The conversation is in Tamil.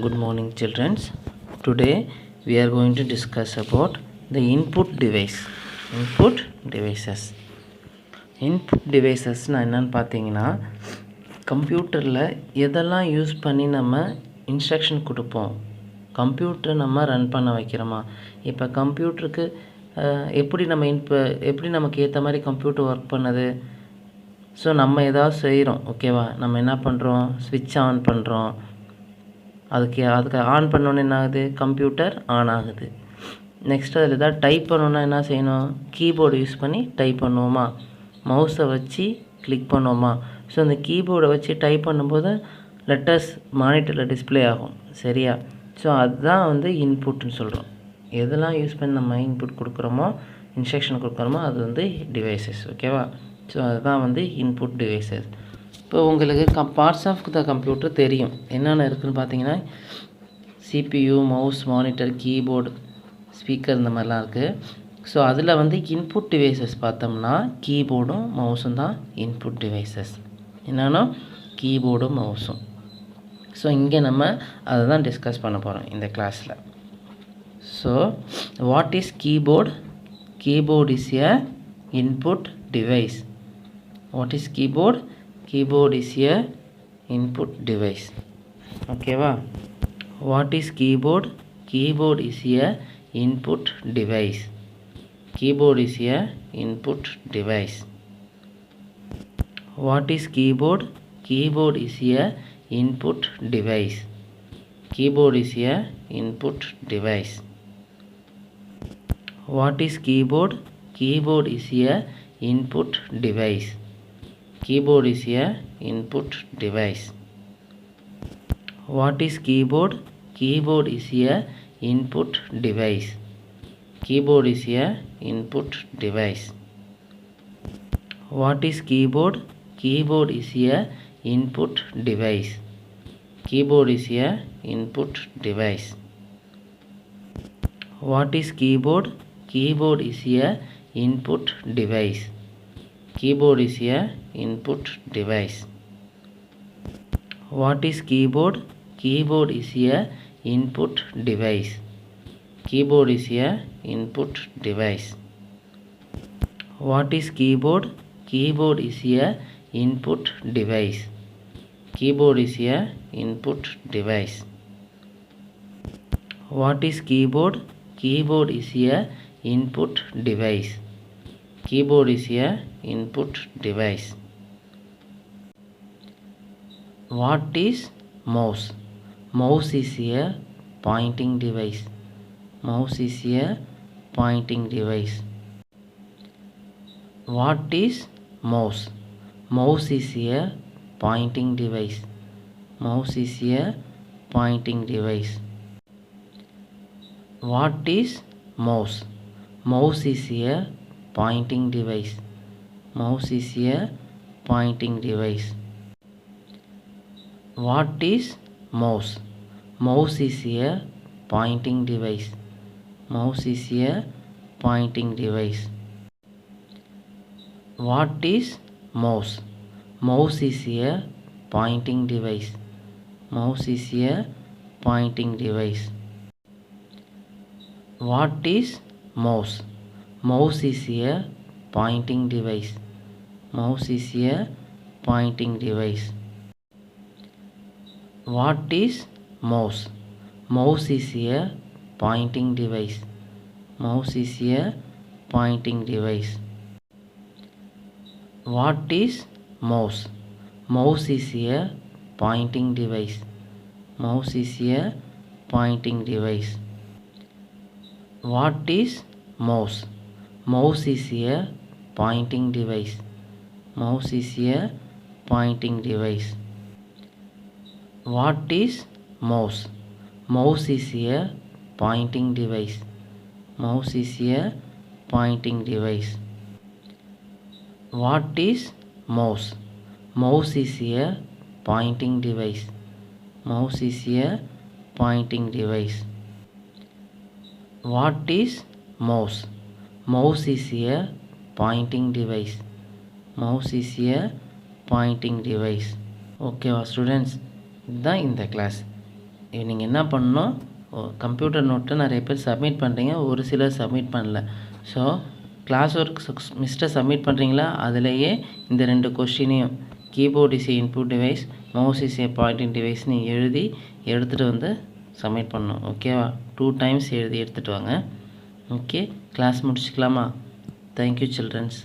Good morning, children. Today we are going to discuss about the input device. Input devices. Input devices என்னன்னு பார்த்தீங்கன்னா கம்ப்யூட்டரில் எதெல்லாம் யூஸ் பண்ணி நம்ம இன்ஸ்ட்ரக்ஷன் கொடுப்போம், கம்ப்யூட்டரை நம்ம ரன் பண்ண வைக்கிறோமா. இப்போ கம்ப்யூட்டருக்கு எப்படி நமக்கு ஏற்ற மாதிரி கம்ப்யூட்டர் ஒர்க் பண்ணுது. ஸோ நம்ம ஏதாவது செய்கிறோம், ஓகேவா. நம்ம என்ன பண்ணுறோம், ஸ்விட்ச் ஆன் பண்ணுறோம். அதுக்கு ஆன் பண்ணோன்னே என்ன ஆகுது, கம்ப்யூட்டர் ஆன் ஆகுது. நெக்ஸ்ட் அதில் எதாவது டைப் பண்ணோன்னா என்ன செய்யணும், கீபோர்டு யூஸ் பண்ணி டைப் பண்ணுவோமா, மவுஸை வச்சு கிளிக் பண்ணுவோமா. ஸோ அந்த கீபோர்டை வச்சு டைப் பண்ணும்போது லெட்டர்ஸ் மானிட்டரில் டிஸ்பிளே ஆகும், சரியா. ஸோ அதுதான் இன்புட்னு சொல்கிறோம். எதெல்லாம் யூஸ் பண்ணி நம்ம இன்புட் கொடுக்குறோமோ, இன்ஸ்ட்ரக்ஷன் கொடுக்குறோமோ அது டிவைசஸ், ஓகேவா. ஸோ அதுதான் இன்புட் டிவைசஸ். இப்போ உங்களுக்கு பார்ட்ஸ் ஆஃப் த கம்ப்யூட்டர் தெரியும், என்னென்ன இருக்குதுன்னு பார்த்தீங்கன்னா CPU, mouse, monitor, keyboard, speaker, இந்த மாதிரிலாம் இருக்குது. ஸோ அதில் இன்புட் டிவைசஸ் பார்த்தோம்னா கீபோர்டும் மவுஸும் தான் இன்புட் டிவைசஸ். என்னென்னா கீபோர்டும் மவுஸும். ஸோ இங்கே நம்ம அதை தான் டிஸ்கஸ் பண்ண போகிறோம் இந்த கிளாஸில். So what is keyboard? Keyboard is a input device. What is keyboard? Keyboard is a input device. ஓகேவா. What is keyboard? Keyboard is a input device. Keyboard is a input device. What is keyboard? Keyboard is a input device. Keyboard is a input device. What is keyboard? Keyboard is a input device. Keyboard is a input device. What is keyboard? Keyboard is a input device. Keyboard is a input device. What is keyboard? Keyboard is a input device. Keyboard is a input device. What is keyboard? Keyboard is a input device. Keyboard is a input device. What is keyboard? Keyboard is a input device. Keyboard is a input device. What is keyboard? Keyboard is a input device. Keyboard is a input device. What is keyboard? Keyboard is a input device. Keyboard is a input device. What is mouse? Mouse is a pointing device. Mouse is a pointing device. What is mouse? Mouse is a pointing device. Mouse is a pointing device. What is mouse? Mouse is a pointing device. Mouse is a pointing device. What is mouse? Mouse is a pointing device. Mouse is a pointing device. What is mouse? Mouse is a pointing device. Mouse is a pointing device. What is mouse? Mouse is a pointing device. Mouse is a pointing device. What is mouse? Mouse is a pointing device. Mouse is a pointing device. What is mouse? Mouse is a pointing device. Mouse is a pointing device. What is mouse? Mouse is a pointing device. Mouse is a pointing device. What is mouse? Mouse is a pointing device. Mouse is a pointing device. What is mouse? Mouse is a pointing device. Mouse is a pointing device. What is mouse? Mouse is a pointing device. Mouse is a pointing device. ஓகேவா ஸ்டூடெண்ட்ஸ், இதுதான் இந்த கிளாஸ். நீங்கள் என்ன பண்ணணும், கம்ப்யூட்டர் நோட்டை நிறைய பேர் சப்மிட் பண்ணுறீங்க, ஒரு சிலர் சப்மிட் பண்ணல. ஸோ கிளாஸ் ஒர்க் மிஸ்டர் சப்மிட் பண்ணுறீங்களா, அதிலேயே இந்த 2 கொஸ்டினையும் keyboard is input device, mouse is a pointing டிவைஸ்னு எழுதி எடுத்துகிட்டு வந்து சப்மிட் பண்ணணும். ஓகேவா? 2 டைம்ஸ் எழுதி எடுத்துகிட்டு வாங்க. ஓகே, கிளாஸ் முடிச்சுக்கலாமா? Thank you children's.